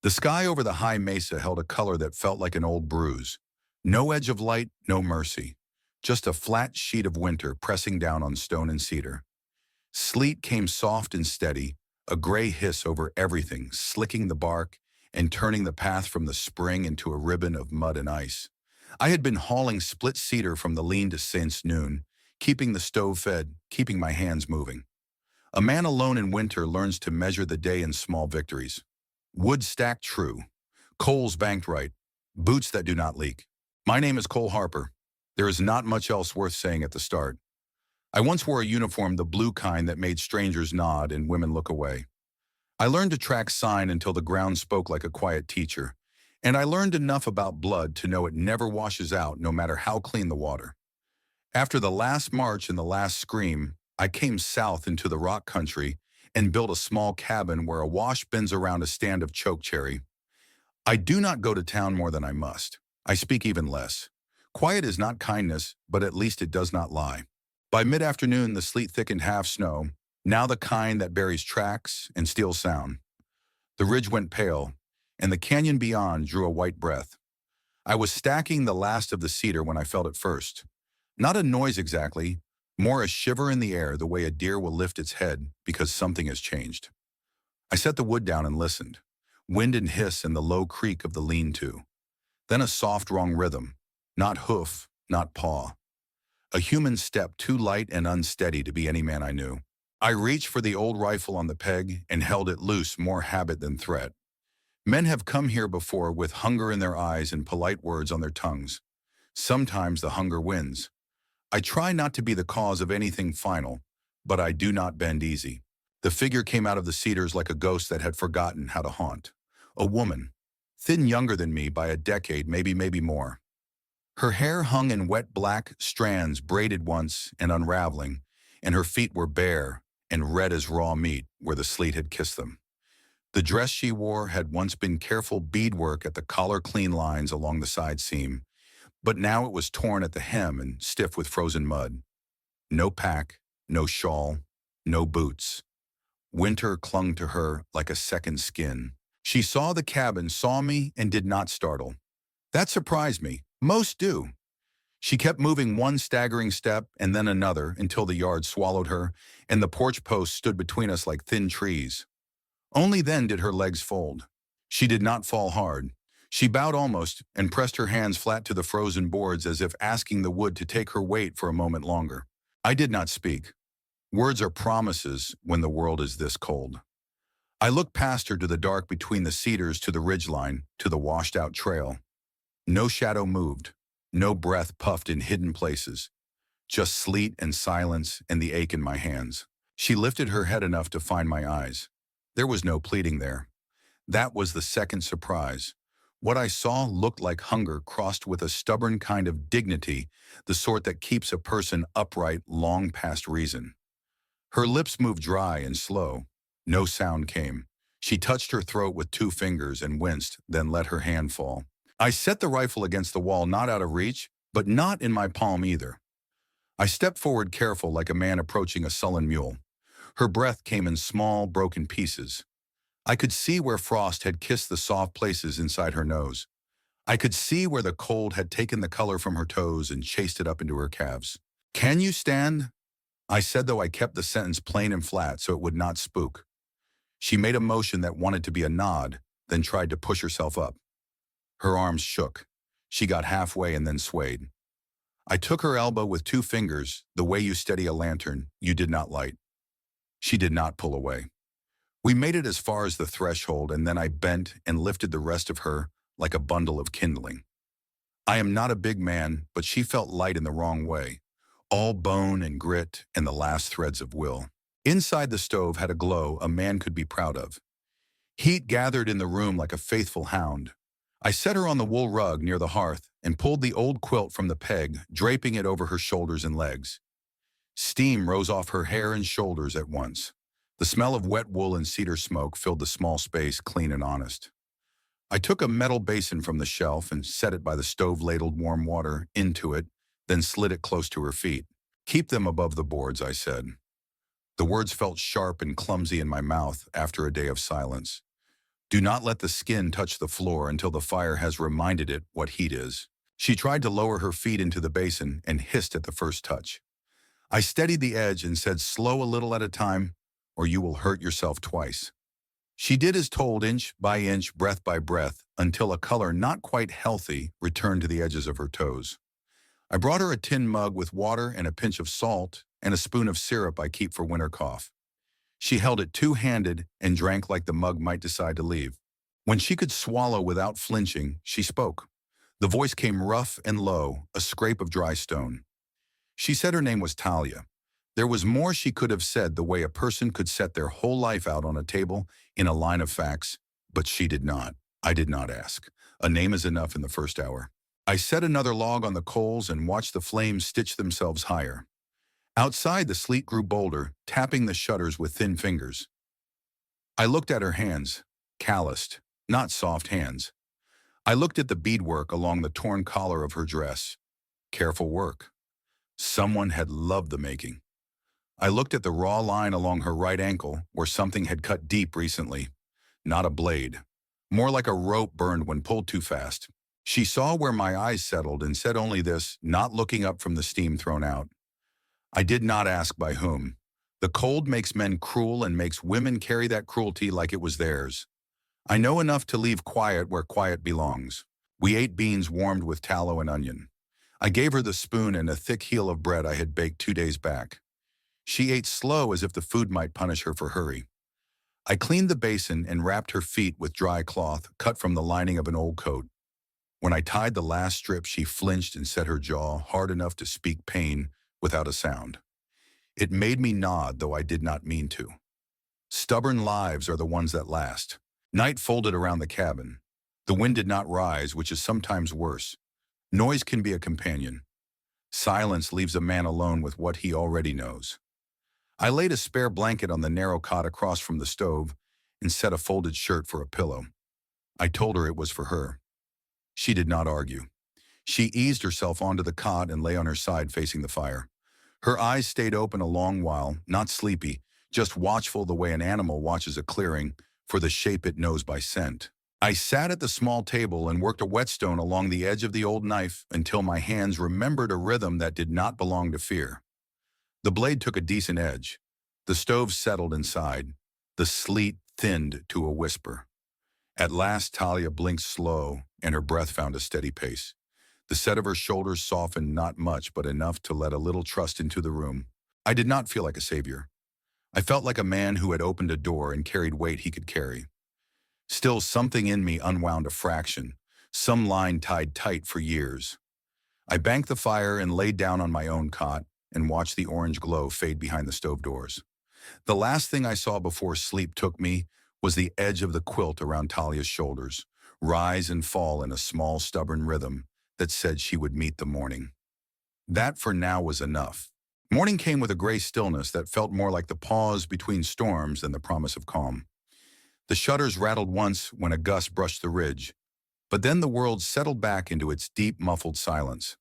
The sky over the high mesa held a color that felt like an old bruise. No edge of light, no mercy. Just a flat sheet of winter pressing down on stone and cedar. Sleet came soft and steady, a gray hiss over everything, slicking the bark and turning the path from the spring into a ribbon of mud and ice. I had been hauling split cedar from the lean-to since noon, keeping the stove fed, keeping my hands moving. A man alone in winter learns to measure the day in small victories. Wood stacked true, coals banked right, boots that do not leak. My name is Cole Harper. There is not much else worth saying at the start. I once wore a uniform, the blue kind that made strangers nod and women look away. I learned to track sign until the ground spoke like a quiet teacher, and I learned enough about blood to know it never washes out no matter how clean the water. After the last march and the last scream, I came south into the rock country and built a small cabin where a wash bends around a stand of chokecherry. I do not go to town more than I must. I speak even less. Quiet is not kindness, but at least it does not lie. By mid-afternoon, the sleet thickened half snow, now the kind that buries tracks and steals sound. The ridge went pale, and the canyon beyond drew a white breath. I was stacking the last of the cedar when I felt it first. Not a noise exactly, more a shiver in the air the way a deer will lift its head because something has changed. I set the wood down and listened. Wind and hiss and the low creak of the lean-to. Then a soft wrong rhythm, not hoof, not paw. A human step too light and unsteady to be any man I knew. I reached for the old rifle on the peg and held it loose, more habit than threat. Men have come here before with hunger in their eyes and polite words on their tongues. Sometimes the hunger wins. I try not to be the cause of anything final, but I do not bend easy. The figure came out of the cedars like a ghost that had forgotten how to haunt. A woman, thin, younger than me by a decade, maybe more. Her hair hung in wet black strands braided once and unraveling, and her feet were bare and red as raw meat where the sleet had kissed them. The dress she wore had once been careful beadwork at the collar clean lines along the side seam, but now it was torn at the hem and stiff with frozen mud. No pack, no shawl, no boots. Winter clung to her like a second skin. She saw the cabin, saw me, and did not startle. That surprised me. Most do. She kept moving one staggering step and then another until the yard swallowed her and the porch posts stood between us like thin trees. Only then did her legs fold. She did not fall hard. She bowed almost and pressed her hands flat to the frozen boards as if asking the wood to take her weight for a moment longer. I did not speak. Words are promises when the world is this cold. I looked past her to the dark between the cedars, to the ridgeline, to the washed-out trail. No shadow moved. No breath puffed in hidden places. Just sleet and silence and the ache in my hands. She lifted her head enough to find my eyes. There was no pleading there. That was the second surprise. What I saw looked like hunger crossed with a stubborn kind of dignity, the sort that keeps a person upright long past reason. Her lips moved dry and slow. No sound came. She touched her throat with two fingers and winced, then let her hand fall. I set the rifle against the wall, not out of reach, but not in my palm either. I stepped forward careful like a man approaching a sullen mule. Her breath came in small, broken pieces. I could see where frost had kissed the soft places inside her nose. I could see where the cold had taken the color from her toes and chased it up into her calves. "Can you stand?" I said, though I kept the sentence plain and flat so it would not spook. She made a motion that wanted to be a nod, then tried to push herself up. Her arms shook. She got halfway and then swayed. I took her elbow with two fingers, the way you steady a lantern you did not light. She did not pull away. We made it as far as the threshold, and then I bent and lifted the rest of her like a bundle of kindling. I am not a big man, but she felt light in the wrong way, all bone and grit and the last threads of will. Inside the stove had a glow a man could be proud of. Heat gathered in the room like a faithful hound. I set her on the wool rug near the hearth and pulled the old quilt from the peg, draping it over her shoulders and legs. Steam rose off her hair and shoulders at once. The smell of wet wool and cedar smoke filled the small space, clean and honest. I took a metal basin from the shelf and set it by the stove, ladled warm water into it, then slid it close to her feet. "Keep them above the boards," I said. The words felt sharp and clumsy in my mouth after a day of silence. Do not let the skin touch the floor until the fire has reminded it what heat is. She tried to lower her feet into the basin and hissed at the first touch. I steadied the edge and said, slow a little at a time, or you will hurt yourself twice. She did as told, inch by inch, breath by breath, until a color not quite healthy returned to the edges of her toes. I brought her a tin mug with water and a pinch of salt and a spoon of syrup I keep for winter cough. She held it two-handed and drank like the mug might decide to leave. When she could swallow without flinching, she spoke. The voice came rough and low, a scrape of dry stone. She said her name was Talia. There was more she could have said, the way a person could set their whole life out on a table in a line of facts, but she did not. I did not ask. A name is enough in the first hour. I set another log on the coals and watched the flames stitch themselves higher. Outside, the sleet grew bolder, tapping the shutters with thin fingers. I looked at her hands, calloused, not soft hands. I looked at the beadwork along the torn collar of her dress. Careful work. Someone had loved the making. I looked at the raw line along her right ankle, where something had cut deep recently. Not a blade. More like a rope burned when pulled too fast. She saw where my eyes settled and said only this, not looking up from the steam thrown out. I did not ask by whom. The cold makes men cruel and makes women carry that cruelty like it was theirs. I know enough to leave quiet where quiet belongs. We ate beans warmed with tallow and onion. I gave her the spoon and a thick heel of bread I had baked 2 days back. She ate slow as if the food might punish her for hurry. I cleaned the basin and wrapped her feet with dry cloth cut from the lining of an old coat. When I tied the last strip, she flinched and set her jaw hard enough to speak pain without a sound. It made me nod, though I did not mean to. Stubborn lives are the ones that last. Night folded around the cabin. The wind did not rise, which is sometimes worse. Noise can be a companion. Silence leaves a man alone with what he already knows. I laid a spare blanket on the narrow cot across from the stove and set a folded shirt for a pillow. I told her it was for her. She did not argue. She eased herself onto the cot and lay on her side facing the fire. Her eyes stayed open a long while, not sleepy, just watchful the way an animal watches a clearing for the shape it knows by scent. I sat at the small table and worked a whetstone along the edge of the old knife until my hands remembered a rhythm that did not belong to fear. The blade took a decent edge. The stove settled inside. The sleet thinned to a whisper. At last, Talia blinked slow, and her breath found a steady pace. The set of her shoulders softened not much, but enough to let a little trust into the room. I did not feel like a savior. I felt like a man who had opened a door and carried weight he could carry. Still, something in me unwound a fraction, some line tied tight for years. I banked the fire and laid down on my own cot and watched the orange glow fade behind the stove doors. The last thing I saw before sleep took me was the edge of the quilt around Talia's shoulders, rise and fall in a small, stubborn rhythm that said she would meet the morning. That for now was enough. Morning came with a gray stillness that felt more like the pause between storms than the promise of calm. The shutters rattled once when a gust brushed the ridge, but then the world settled back into its deep, muffled silence.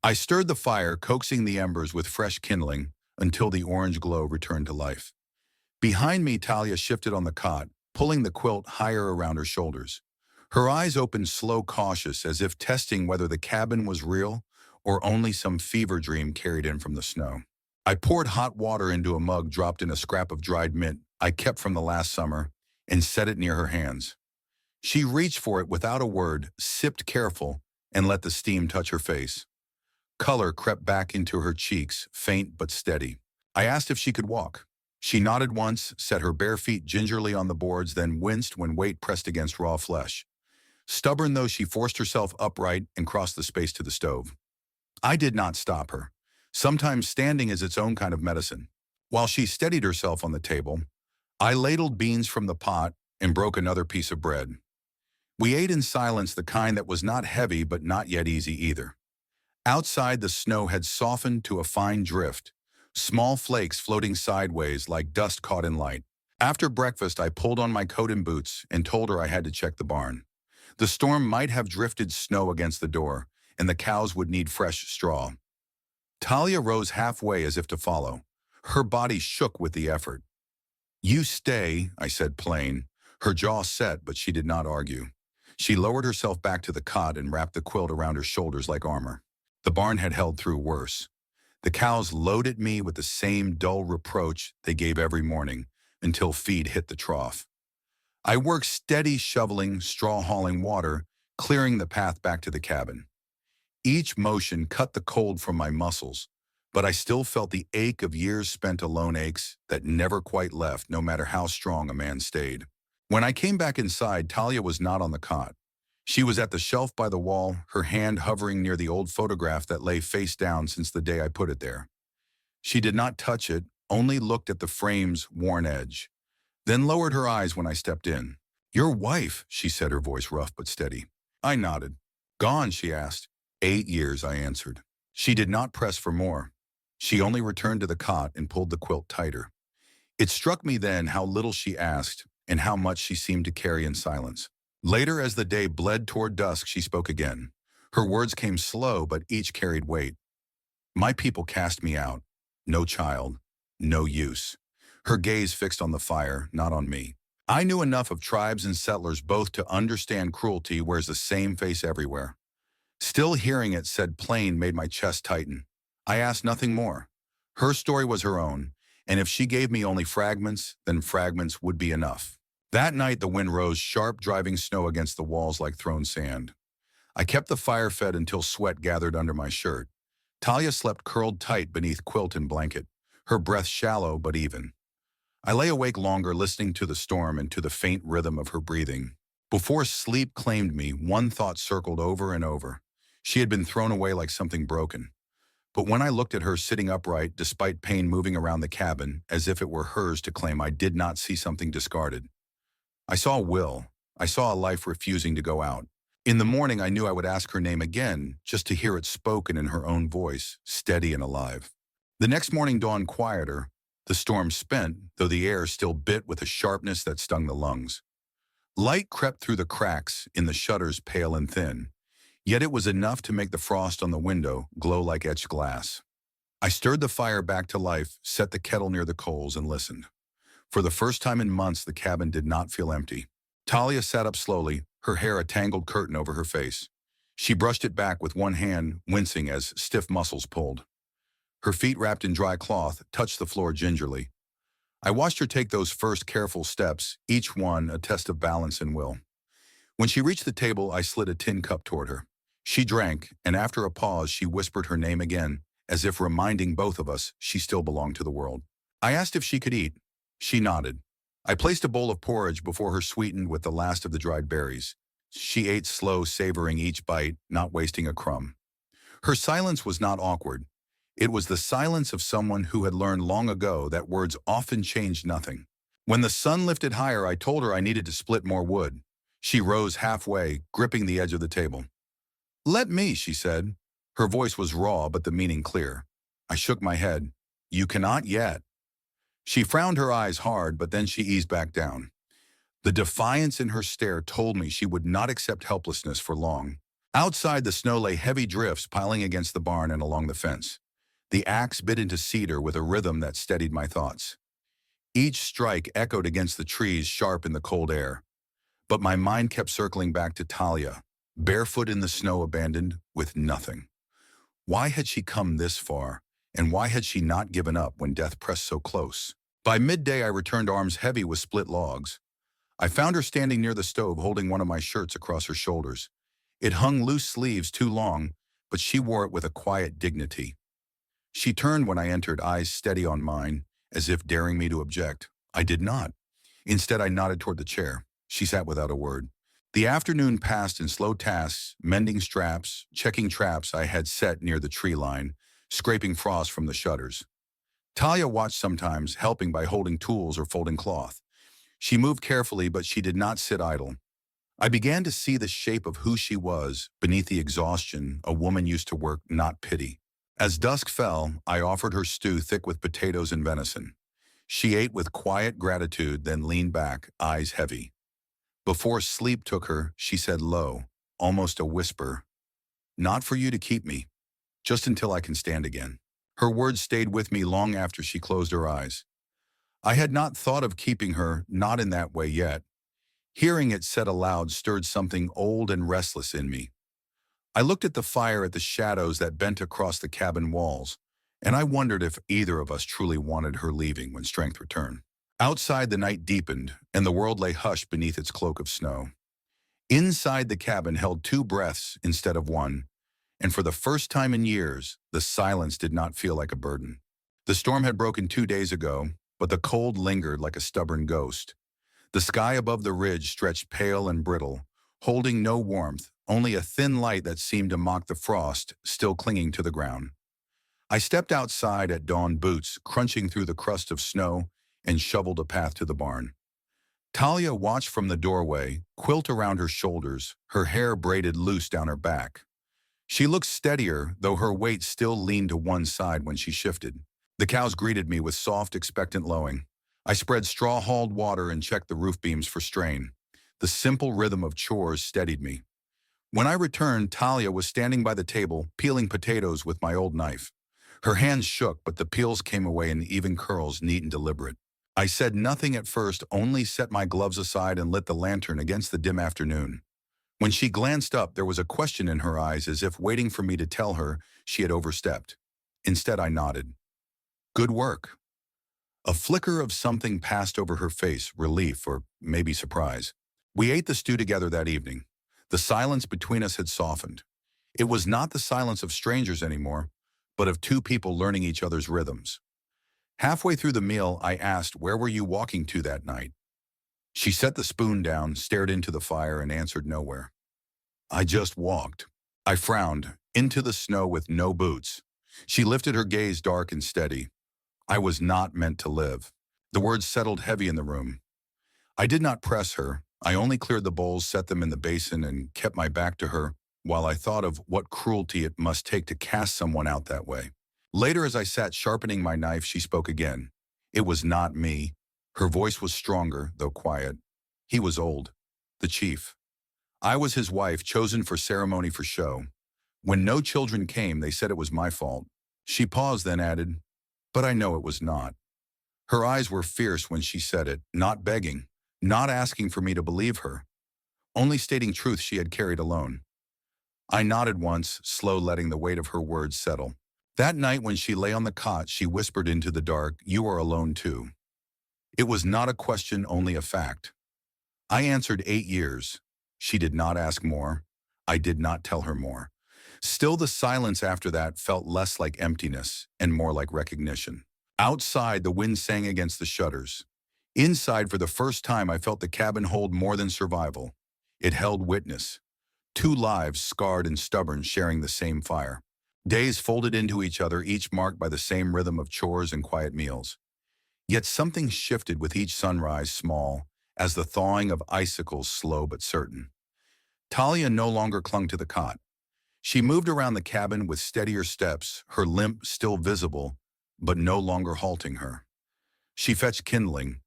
I stirred the fire, coaxing the embers with fresh kindling until the orange glow returned to life. Behind me, Talia shifted on the cot, pulling the quilt higher around her shoulders. Her eyes opened slow, cautious, as if testing whether the cabin was real or only some fever dream carried in from the snow. I poured hot water into a mug dropped in a scrap of dried mint I kept from the last summer and set it near her hands. She reached for it without a word, sipped careful, and let the steam touch her face. Color crept back into her cheeks, faint but steady. I asked if she could walk. She nodded once, set her bare feet gingerly on the boards, then winced when weight pressed against raw flesh. Stubborn though, she forced herself upright and crossed the space to the stove. I did not stop her. Sometimes standing is its own kind of medicine. While she steadied herself on the table, I ladled beans from the pot and broke another piece of bread. We ate in silence, the kind that was not heavy but not yet easy either. Outside, the snow had softened to a fine drift, small flakes floating sideways like dust caught in light. After breakfast, I pulled on my coat and boots and told her I had to check the barn. The storm might have drifted snow against the door, and the cows would need fresh straw. Talia rose halfway as if to follow. Her body shook with the effort. "You stay," I said plain. Her jaw set, but she did not argue. She lowered herself back to the cot and wrapped the quilt around her shoulders like armor. The barn had held through worse. The cows loaded me with the same dull reproach they gave every morning until feed hit the trough. I worked steady shoveling, straw hauling water, clearing the path back to the cabin. Each motion cut the cold from my muscles, but I still felt the ache of years spent alone, aches that never quite left no matter how strong a man stayed. When I came back inside, Talia was not on the cot. She was at the shelf by the wall, her hand hovering near the old photograph that lay face down since the day I put it there. She did not touch it, only looked at the frame's worn edge, then lowered her eyes when I stepped in. "Your wife," she said, her voice rough but steady. I nodded. "Gone?" she asked. 8 years, I answered. She did not press for more. She only returned to the cot and pulled the quilt tighter. It struck me then how little she asked and how much she seemed to carry in silence. Later, as the day bled toward dusk, she spoke again. Her words came slow, but each carried weight. "My people cast me out. No child. No use." Her gaze fixed on the fire, not on me. I knew enough of tribes and settlers both to understand cruelty wears the same face everywhere. Still hearing it said plain made my chest tighten. I asked nothing more. Her story was her own, and if she gave me only fragments, then fragments would be enough. That night the wind rose sharp, driving snow against the walls like thrown sand. I kept the fire fed until sweat gathered under my shirt. Talia slept curled tight beneath quilt and blanket, her breath shallow but even. I lay awake longer, listening to the storm and to the faint rhythm of her breathing. Before sleep claimed me, one thought circled over and over. She had been thrown away like something broken. But when I looked at her sitting upright, despite pain moving around the cabin, as if it were hers to claim, I did not see something discarded. I saw a will. I saw a life refusing to go out. In the morning, I knew I would ask her name again, just to hear it spoken in her own voice, steady and alive. The next morning dawned quieter, the storm spent, though the air still bit with a sharpness that stung the lungs. Light crept through the cracks in the shutters, pale and thin, yet it was enough to make the frost on the window glow like etched glass. I stirred the fire back to life, set the kettle near the coals, and listened. For the first time in months, the cabin did not feel empty. Talia sat up slowly, her hair a tangled curtain over her face. She brushed it back with one hand, wincing as stiff muscles pulled. Her feet, wrapped in dry cloth, touched the floor gingerly. I watched her take those first careful steps, each one a test of balance and will. When she reached the table, I slid a tin cup toward her. She drank, and after a pause, she whispered her name again, as if reminding both of us she still belonged to the world. I asked if she could eat. She nodded. I placed a bowl of porridge before her, sweetened with the last of the dried berries. She ate slow, savoring each bite, not wasting a crumb. Her silence was not awkward. It was the silence of someone who had learned long ago that words often changed nothing. When the sun lifted higher, I told her I needed to split more wood. She rose halfway, gripping the edge of the table. "Let me," she said. Her voice was raw, but the meaning clear. I shook my head. "You cannot yet." She frowned, her eyes hard, but then she eased back down. The defiance in her stare told me she would not accept helplessness for long. Outside, the snow lay heavy drifts piling against the barn and along the fence. The axe bit into cedar with a rhythm that steadied my thoughts. Each strike echoed against the trees, sharp in the cold air. But my mind kept circling back to Talia, barefoot in the snow, abandoned, with nothing. Why had she come this far, and why had she not given up when death pressed so close? By midday, I returned, arms heavy with split logs. I found her standing near the stove, holding one of my shirts across her shoulders. It hung loose sleeves too long, but she wore it with a quiet dignity. She turned when I entered, eyes steady on mine, as if daring me to object. I did not. Instead, I nodded toward the chair. She sat without a word. The afternoon passed in slow tasks, mending straps, checking traps I had set near the tree line, scraping frost from the shutters. Talia watched sometimes, helping by holding tools or folding cloth. She moved carefully, but she did not sit idle. I began to see the shape of who she was, beneath the exhaustion, a woman used to work, not pity. As dusk fell, I offered her stew thick with potatoes and venison. She ate with quiet gratitude, then leaned back, eyes heavy. Before sleep took her, she said low, almost a whisper, "Not for you to keep me, just until I can stand again." Her words stayed with me long after she closed her eyes. I had not thought of keeping her, not in that way yet. Hearing it said aloud stirred something old and restless in me. I looked at the fire, at the shadows that bent across the cabin walls, and I wondered if either of us truly wanted her leaving when strength returned. Outside, the night deepened, and the world lay hushed beneath its cloak of snow. Inside, the cabin held two breaths instead of one, and for the first time in years, the silence did not feel like a burden. The storm had broken 2 days ago, but the cold lingered like a stubborn ghost. The sky above the ridge stretched pale and brittle, holding no warmth, only a thin light that seemed to mock the frost still clinging to the ground. I stepped outside at dawn, boots crunching through the crust of snow, and shoveled a path to the barn. Talia watched from the doorway, quilt around her shoulders, her hair braided loose down her back. She looked steadier, though her weight still leaned to one side when she shifted. The cows greeted me with soft, expectant lowing. I spread straw-hauled water and checked the roof beams for strain. The simple rhythm of chores steadied me. When I returned, Talia was standing by the table, peeling potatoes with my old knife. Her hands shook, but the peels came away in even curls, neat and deliberate. I said nothing at first, only set my gloves aside and lit the lantern against the dim afternoon. When she glanced up, there was a question in her eyes, as if waiting for me to tell her she had overstepped. Instead, I nodded. Good work. A flicker of something passed over her face, relief or maybe surprise. We ate the stew together that evening. The silence between us had softened. It was not the silence of strangers anymore, but of two people learning each other's rhythms. Halfway through the meal, I asked, "Where were you walking to that night?" She set the spoon down, stared into the fire, and answered, "Nowhere." "I just walked." I frowned, "Into the snow with no boots." She lifted her gaze, dark and steady. "I was not meant to live." The words settled heavy in the room. I did not press her. I only cleared the bowls, set them in the basin, and kept my back to her while I thought of what cruelty it must take to cast someone out that way. Later, as I sat sharpening my knife, she spoke again. It was not me. Her voice was stronger, though quiet. He was old. The chief. I was his wife, chosen for ceremony, for show. When no children came, they said it was my fault. She paused, then added, "But I know it was not." Her eyes were fierce when she said it, not begging, not asking for me to believe her, only stating truth she had carried alone. I nodded once, slow, letting the weight of her words settle. That night when she lay on the cot, she whispered into the dark, "You are alone too." It was not a question, only a fact. I answered, 8 years. She did not ask more. I did not tell her more. Still, the silence after that felt less like emptiness and more like recognition. Outside, the wind sang against the shutters. Inside, for the first time, I felt the cabin hold more than survival. It held witness. Two lives, scarred and stubborn, sharing the same fire. Days folded into each other, each marked by the same rhythm of chores and quiet meals. Yet something shifted with each sunrise, small, as the thawing of icicles, slow but certain. Talia no longer clung to the cot. She moved around the cabin with steadier steps, her limp still visible, but no longer halting her. She fetched kindling,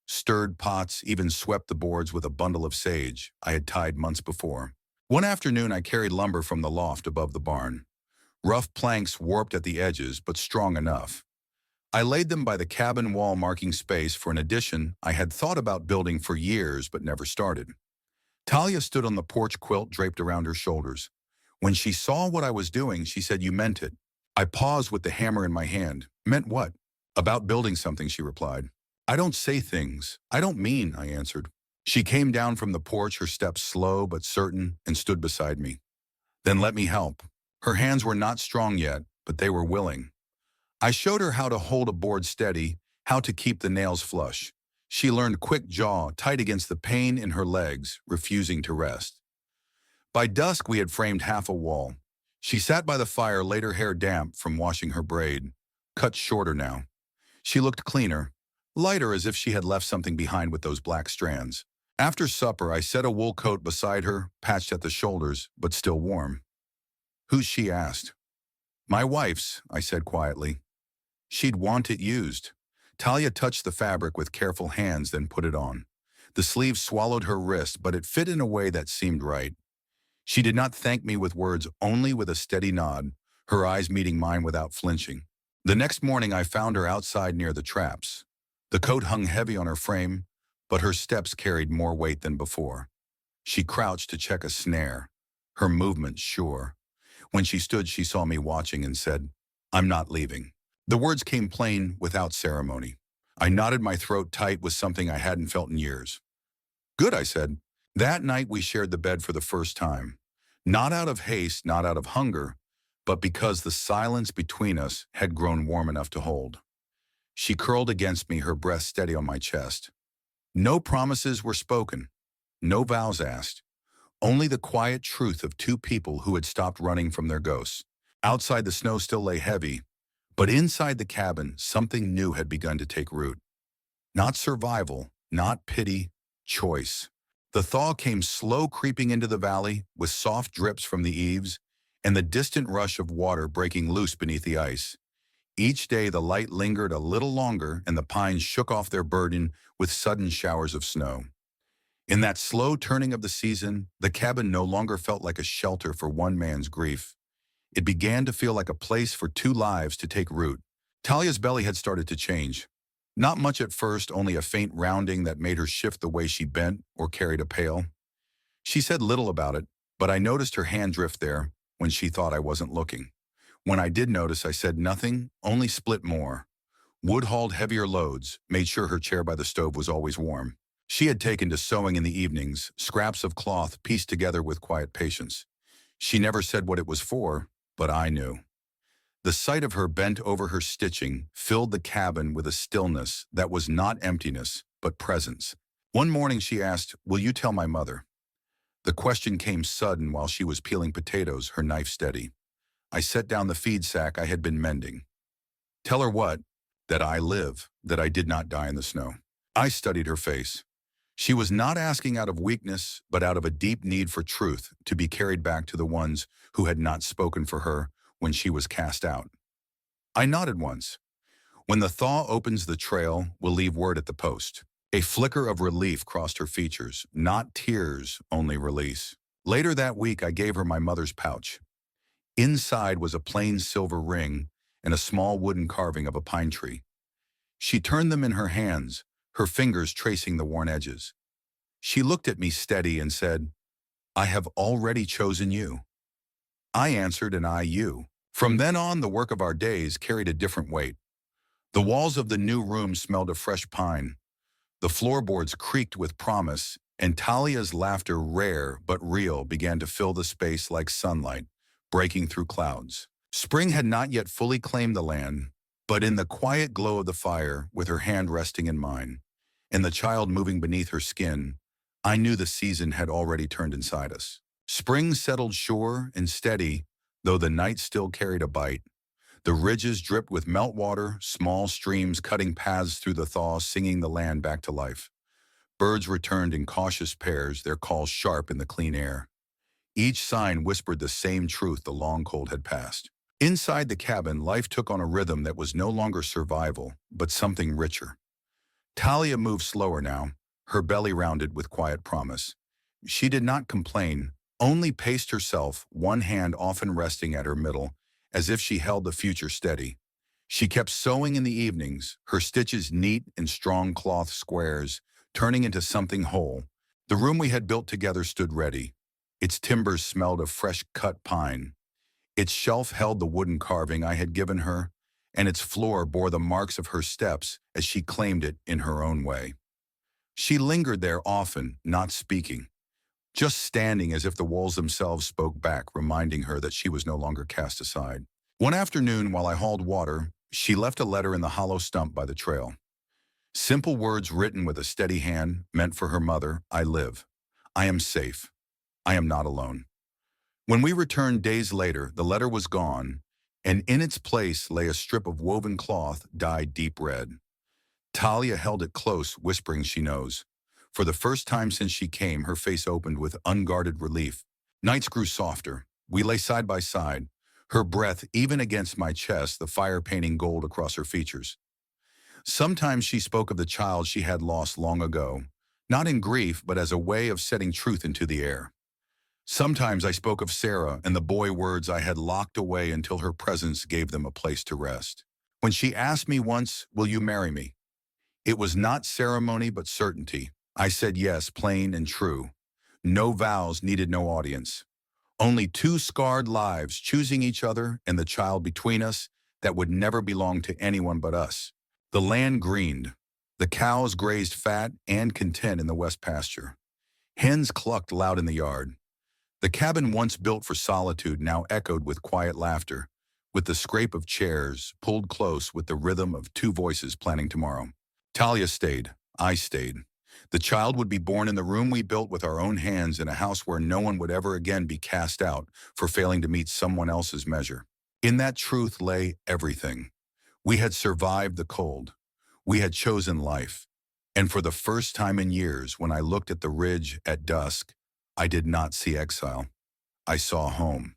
stirred pots, even swept the boards with a bundle of sage I had tied months before. One afternoon, I carried lumber from the loft above the barn. Rough planks warped at the edges, but strong enough. I laid them by the cabin wall, marking space for an addition I had thought about building for years but never started. Talia stood on the porch, quilt draped around her shoulders. When she saw what I was doing, she said, "You meant it." I paused with the hammer in my hand. "Meant what?" "About building something," she replied. "I don't say things I don't mean," I answered. She came down from the porch, her steps slow but certain, and stood beside me. "Then let me help." Her hands were not strong yet, but they were willing. I showed her how to hold a board steady, how to keep the nails flush. She learned quick, jaw tight against the pain in her legs, refusing to rest. By dusk, we had framed half a wall. She sat by the fire, laid her hair damp from washing her braid, cut shorter now. She looked cleaner, lighter, as if she had left something behind with those black strands. After supper, I set a wool coat beside her, patched at the shoulders, but still warm. "Who's she?" asked. "My wife's," I said quietly. "She'd want it used." Talia touched the fabric with careful hands, then put it on. The sleeve swallowed her wrist, but it fit in a way that seemed right. She did not thank me with words, only with a steady nod, her eyes meeting mine without flinching. The next morning, I found her outside near the traps. The coat hung heavy on her frame, but her steps carried more weight than before. She crouched to check a snare, her movements sure. When she stood, she saw me watching and said, "I'm not leaving." The words came plain without ceremony. I knotted my throat tight with something I hadn't felt in years. "Good," I said. That night we shared the bed for the first time. Not out of haste, not out of hunger, but because the silence between us had grown warm enough to hold. She curled against me, her breath steady on my chest. No promises were spoken, no vows asked, only the quiet truth of two people who had stopped running from their ghosts. Outside, the snow still lay heavy, but inside the cabin, something new had begun to take root. Not survival, not pity, choice. The thaw came slow creeping into the valley with soft drips from the eaves and the distant rush of water breaking loose beneath the ice. Each day the light lingered a little longer and the pines shook off their burden with sudden showers of snow. In that slow turning of the season, the cabin no longer felt like a shelter for one man's grief. It began to feel like a place for two lives to take root. Talia's belly had started to change. Not much at first, only a faint rounding that made her shift the way she bent or carried a pail. She said little about it, but I noticed her hand drift there when she thought I wasn't looking. When I did notice, I said nothing, only split more. Wood hauled heavier loads, made sure her chair by the stove was always warm. She had taken to sewing in the evenings, scraps of cloth pieced together with quiet patience. She never said what it was for, but I knew. The sight of her bent over her stitching filled the cabin with a stillness that was not emptiness, but presence. One morning she asked, "Will you tell my mother?" The question came sudden while she was peeling potatoes, her knife steady. I set down the feed sack I had been mending. "Tell her what?" "That I live, that I did not die in the snow." I studied her face. She was not asking out of weakness, but out of a deep need for truth to be carried back to the ones who had not spoken for her when she was cast out. I nodded once. "When the thaw opens the trail, we'll leave word at the post." A flicker of relief crossed her features, not tears, only release. Later that week, I gave her my mother's pouch. Inside was a plain silver ring and a small wooden carving of a pine tree. She turned them in her hands, her fingers tracing the worn edges. She looked at me steady and said, "I have already chosen you." I answered, and I you. From then on, the work of our days carried a different weight. The walls of the new room smelled of fresh pine. The floorboards creaked with promise, and Talia's laughter, rare but real, began to fill the space like sunlight, breaking through clouds. Spring had not yet fully claimed the land, but in the quiet glow of the fire, with her hand resting in mine, and the child moving beneath her skin, I knew the season had already turned inside us. Spring settled sure and steady, though the night still carried a bite. The ridges dripped with meltwater, small streams cutting paths through the thaw, singing the land back to life. Birds returned in cautious pairs, their calls sharp in the clean air. Each sign whispered the same truth the long cold had passed. Inside the cabin, life took on a rhythm that was no longer survival, but something richer. Talia moved slower now, her belly rounded with quiet promise. She did not complain, only paced herself, one hand often resting at her middle, as if she held the future steady. She kept sewing in the evenings, her stitches neat in strong cloth squares, turning into something whole. The room we had built together stood ready. Its timbers smelled of fresh-cut pine. Its shelf held the wooden carving I had given her, and its floor bore the marks of her steps as she claimed it in her own way. She lingered there often, not speaking, just standing as if the walls themselves spoke back, reminding her that she was no longer cast aside. One afternoon, while I hauled water, she left a letter in the hollow stump by the trail. Simple words written with a steady hand, meant for her mother. "I live. I am safe. I am not alone." When we returned days later, the letter was gone, and in its place lay a strip of woven cloth dyed deep red. Talia held it close, whispering she knows. For the first time since she came, her face opened with unguarded relief. Nights grew softer. We lay side by side, her breath even against my chest, the fire painting gold across her features. Sometimes she spoke of the child she had lost long ago, not in grief, but as a way of setting truth into the air. Sometimes I spoke of Sarah and the boy words I had locked away until her presence gave them a place to rest. When she asked me once, "Will you marry me?" It was not ceremony but certainty. I said yes, plain and true. No vows needed no audience. Only two scarred lives choosing each other and the child between us that would never belong to anyone but us. The land greened. The cows grazed fat and content in the west pasture. Hens clucked loud in the yard. The cabin once built for solitude now echoed with quiet laughter, with the scrape of chairs pulled close with the rhythm of two voices planning tomorrow. Talia stayed. I stayed. The child would be born in the room we built with our own hands in a house where no one would ever again be cast out for failing to meet someone else's measure. In that truth lay everything. We had survived the cold. We had chosen life. And for the first time in years, when I looked at the ridge at dusk, I did not see exile. I saw home.